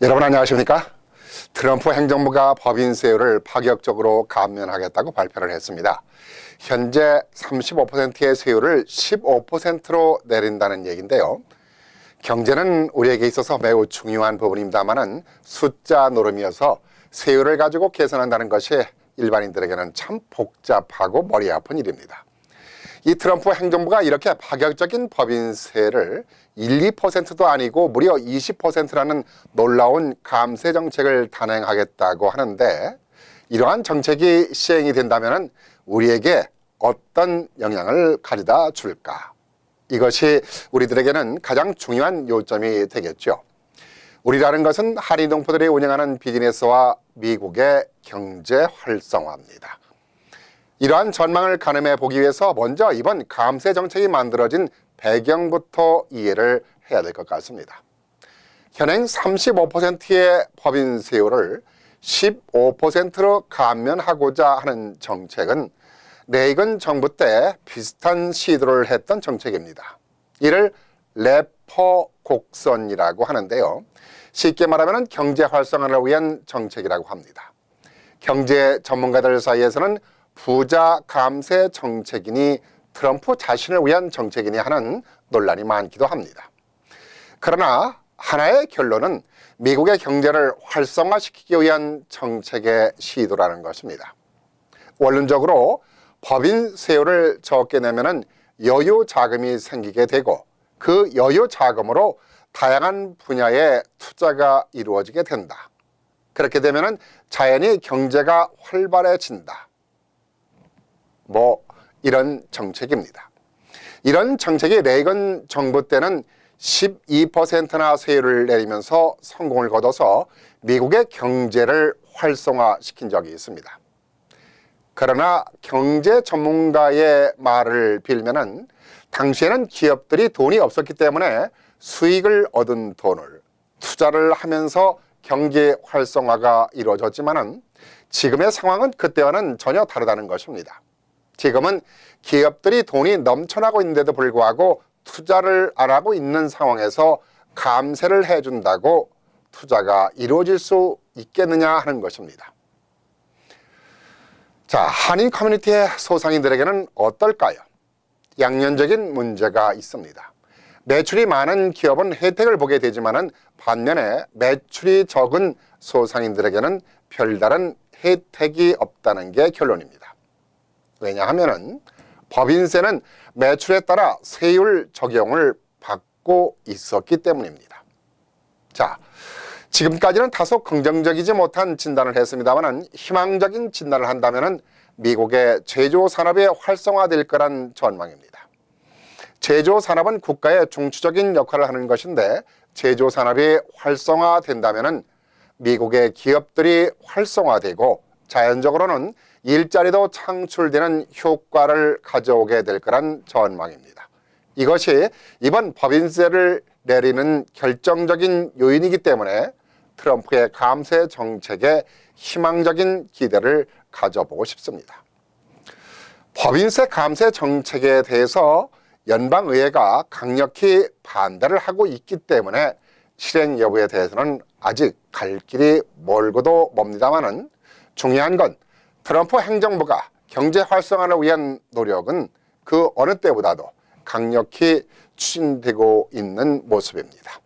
여러분 안녕하십니까? 트럼프 행정부가 법인세율을 파격적으로 감면하겠다고 발표를 했습니다. 현재 35%의 세율을 15%로 내린다는 얘기인데요. 경제는 우리에게 있어서 매우 중요한 부분입니다만은 숫자 노름이어서 세율을 가지고 계산한다는 것이 일반인들에게는 참 복잡하고 머리 아픈 일입니다. 이 트럼프 행정부가 이렇게 파격적인 법인세를 1, 2%도 아니고 무려 20%라는 놀라운 감세 정책을 단행하겠다고 하는데, 이러한 정책이 시행이 된다면 우리에게 어떤 영향을 가져다 줄까? 이것이 우리들에게는 가장 중요한 요점이 되겠죠. 우리라는 것은 한인동포들이 운영하는 비즈니스와 미국의 경제 활성화입니다. 이러한 전망을 가늠해 보기 위해서 먼저 이번 감세 정책이 만들어진 배경부터 이해를 해야 될 것 같습니다. 현행 35%의 법인세율을 15%로 감면하고자 하는 정책은 레이건 정부 때 비슷한 시도를 했던 정책입니다. 이를 레퍼 곡선이라고 하는데요. 쉽게 말하면 경제 활성화를 위한 정책이라고 합니다. 경제 전문가들 사이에서는 부자 감세 정책이니 트럼프 자신을 위한 정책이니 하는 논란이 많기도 합니다. 그러나 하나의 결론은 미국의 경제를 활성화시키기 위한 정책의 시도라는 것입니다. 원론적으로 법인세율을 적게 내면 여유 자금이 생기게 되고, 그 여유 자금으로 다양한 분야의 투자가 이루어지게 된다. 그렇게 되면 자연히 경제가 활발해진다. 이런 정책입니다. 이런 정책이 레이건 정부 때는 12%나 세율을 내리면서 성공을 거둬서 미국의 경제를 활성화시킨 적이 있습니다. 그러나 경제 전문가의 말을 빌면은 당시에는 기업들이 돈이 없었기 때문에 수익을 얻은 돈을 투자를 하면서 경제 활성화가 이루어졌지만은 지금의 상황은 그때와는 전혀 다르다는 것입니다. 지금은 기업들이 돈이 넘쳐나고 있는데도 불구하고 투자를 안 하고 있는 상황에서 감세를 해준다고 투자가 이루어질 수 있겠느냐 하는 것입니다. 자, 한인 커뮤니티의 소상인들에게는 어떨까요? 양면적인 문제가 있습니다. 매출이 많은 기업은 혜택을 보게 되지만은 반면에 매출이 적은 소상인들에게는 별다른 혜택이 없다는 게 결론입니다. 왜냐하면은 법인세는 매출에 따라 세율 적용을 받고 있었기 때문입니다. 자, 지금까지는 다소 긍정적이지 못한 진단을 했습니다만 희망적인 진단을 한다면 미국의 제조산업이 활성화될 거란 전망입니다. 제조산업은 국가의 중추적인 역할을 하는 것인데, 제조산업이 활성화된다면 미국의 기업들이 활성화되고 자연적으로는 일자리도 창출되는 효과를 가져오게 될 거란 전망입니다. 이것이 이번 법인세를 내리는 결정적인 요인이기 때문에 트럼프의 감세 정책에 희망적인 기대를 가져보고 싶습니다. 법인세 감세 정책에 대해서 연방의회가 강력히 반대를 하고 있기 때문에 실행 여부에 대해서는 아직 갈 길이 멀고도 멉니다만은 중요한 건 트럼프 행정부가 경제 활성화를 위한 노력은 그 어느 때보다도 강력히 추진되고 있는 모습입니다.